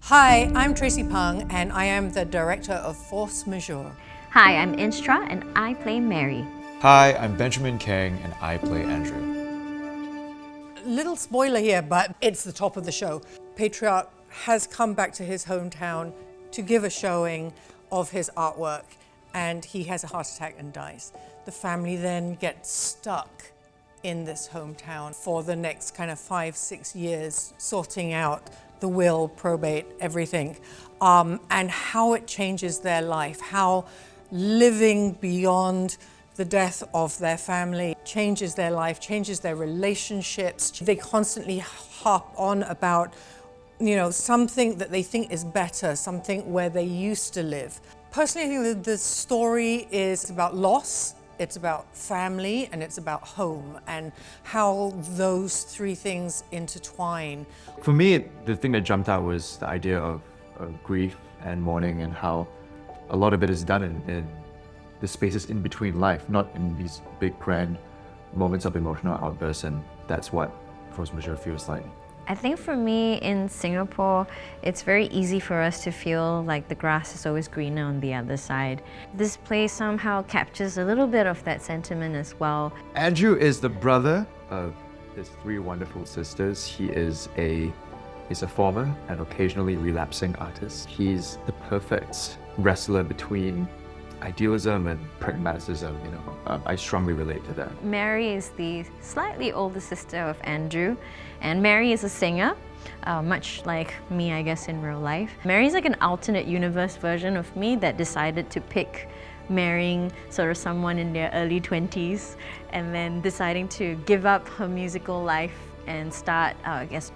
Hi, I'm Tracie Pang and I am the director of Force Majeure. Hi, I'm Chua and I play Mary. Hi, I'm Benjamin Kheng and I play Andrew. Little spoiler here, but it's the top of the show. Patriarch has come back to his hometown to give a showing of his artwork and he has a heart attack and dies. The family then gets stuck in this hometown for the next kind of 5-6 years, sorting out the will, probate, everything, and how it changes their life, how living beyond the death of their family changes their life, changes their relationships. They constantly harp on about, something that they think is better, something where they used to live. Personally, I think that the story is about loss, it's about family, and it's about home, and how those three things intertwine. For me, the thing that jumped out was the idea of grief and mourning and how a lot of it is done in the spaces in between life, not in these big grand moments of emotional outbursts, and that's what Force Majeure feels like. I think for me in Singapore, it's very easy for us to feel like the grass is always greener on the other side. This play somehow captures a little bit of that sentiment as well. Andrew is the brother of his three wonderful sisters. He's a former and occasionally relapsing artist. He's the perfect wrestler between idealism and pragmatism, I strongly relate to that. Mary is the slightly older sister of Andrew, and Mary is a singer, much like me, I guess, in real life. Mary's like an alternate universe version of me that decided to pick marrying sort of someone in their early 20s and then deciding to give up her musical life and start,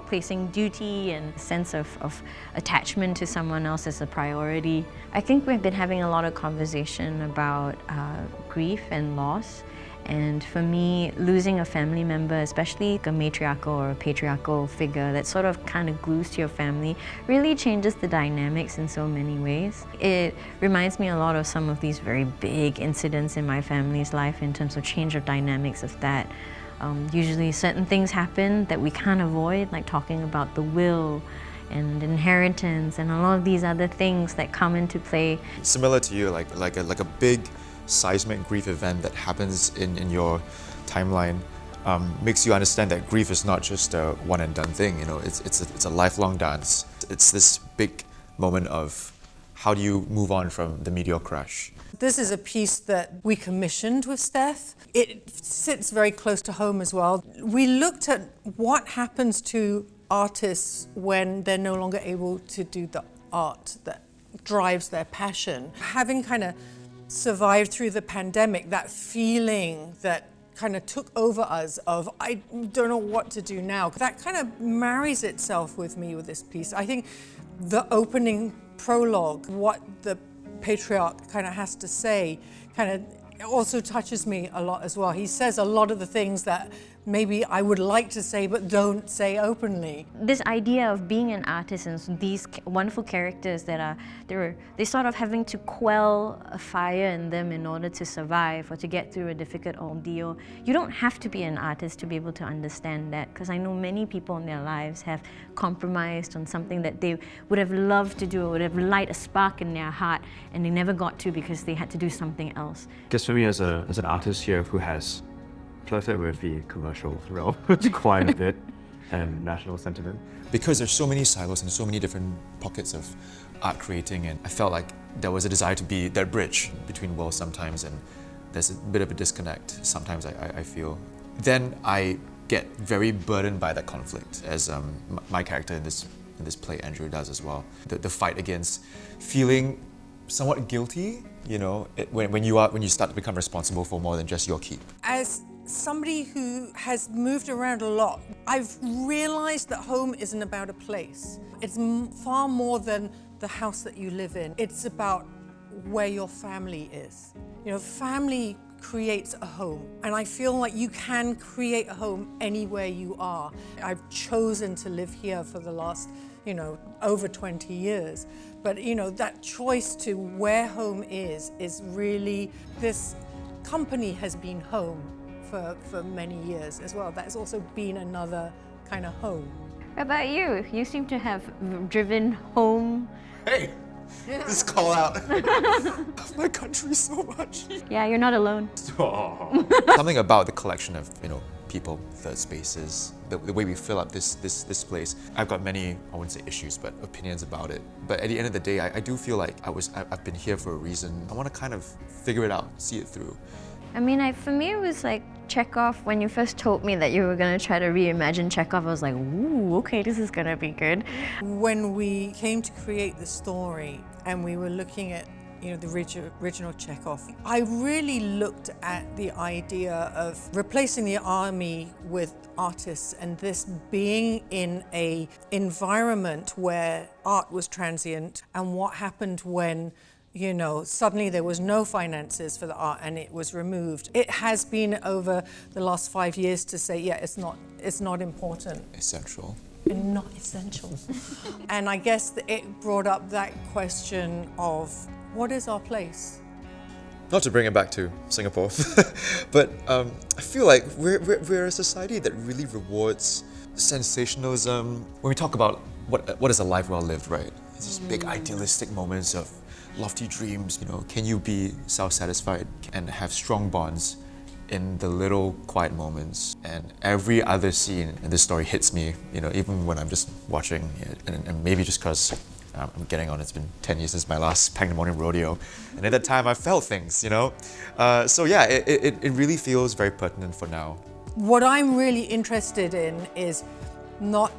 placing duty and sense of attachment to someone else as a priority. I think we've been having a lot of conversation about grief and loss. And for me, losing a family member, especially a matriarchal or a patriarchal figure that sort of kind of glues to your family, really changes the dynamics in so many ways. It reminds me a lot of some of these very big incidents in my family's life in terms of change of dynamics of that. Usually certain things happen that we can't avoid, like talking about the will and inheritance and a lot of these other things that come into play. Similar to you, like a big seismic grief event that happens in your timeline makes you understand that grief is not just a one and done thing. It's a lifelong dance. It's this big moment of how do you move on from the meteor crash. This is a piece that we commissioned with Steph. It sits very close to home as well. We looked at what happens to artists when they're no longer able to do the art that drives their passion. Having kind of survived through the pandemic, that feeling that kind of took over us of, I don't know what to do now. That kind of marries itself with me with this piece. I think the opening prologue, what the patriarch kind of has to say, kind of also touches me a lot as well. He says a lot of the things that maybe I would like to say but don't say openly. This idea of being an artist and these wonderful characters that they're sort of having to quell a fire in them in order to survive or to get through a difficult ordeal. You don't have to be an artist to be able to understand that, because I know many people in their lives have compromised on something that they would have loved to do or would have light a spark in their heart and they never got to because they had to do something else. I guess for me as an artist here who has flirted with the commercial realm quite a bit and national sentiment. Because there's so many silos and so many different pockets of art creating, and I felt like there was a desire to be that bridge between worlds sometimes, and there's a bit of a disconnect sometimes I feel. Then I get very burdened by that conflict, as my character in this play, Andrew, does as well. The fight against feeling somewhat guilty, when you start to become responsible for more than just your keep. As somebody who has moved around a lot, I've realized that home isn't about a place. It's far more than the house that you live in. It's about where your family is. Family creates a home, and I feel like you can create a home anywhere you are. I've chosen to live here for the last, over 20 years. But, that choice to where home is really, this company has been home for many years as well. That's also been another kind of home. What about you? You seem to have driven home. Hey! This call out. I love my country so much. Yeah, you're not alone. Something about the collection of, people, third spaces, the way we fill up this place. I've got many, I wouldn't say issues, but opinions about it. But at the end of the day, I do feel like I've been here for a reason. I want to kind of figure it out, see it through. I mean, for me, it was like Chekhov. When you first told me that you were going to try to reimagine Chekhov, I was like, ooh, okay, this is going to be good. When we came to create the story and we were looking at the original Chekhov, I really looked at the idea of replacing the army with artists and this being in an environment where art was transient, and what happened when suddenly there was no finances for the art and it was removed. It has been over the last 5 years to say, yeah, it's not important. Essential. Not essential. And I guess it brought up that question of, what is our place? Not to bring it back to Singapore, but I feel like we're a society that really rewards sensationalism. When we talk about what is a life well lived, right? It's these big idealistic moments of lofty dreams. Can you be self-satisfied and have strong bonds in the little quiet moments? And every other scene in this story hits me, even when I'm just watching it, and maybe just because I'm getting on, it's been 10 years since my last Pandemonium rodeo, and at that time I felt things, so yeah, it really feels very pertinent for now. What I'm really interested in is not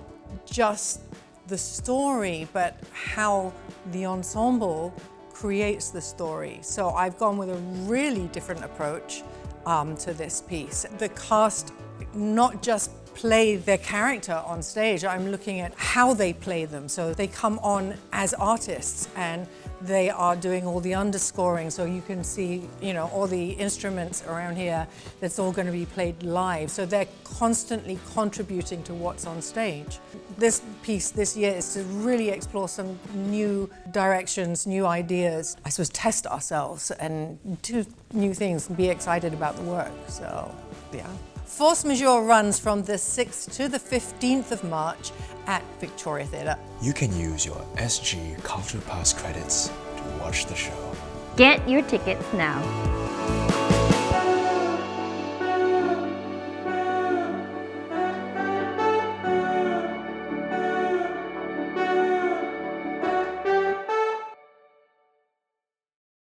just the story, but how the ensemble creates the story. So I've gone with a really different approach to this piece. The cast not just play their character on stage, I'm looking at how they play them. So they come on as artists and they are doing all the underscoring, so you can see, all the instruments around here, that's all going to be played live. So they're constantly contributing to what's on stage. This piece this year is to really explore some new directions, new ideas. I suppose test ourselves and do new things and be excited about the work, so yeah. Force Majeure runs from the 6th to the 15th of March at Victoria Theatre. You can use your SG Culture Pass credits to watch the show. Get your tickets now.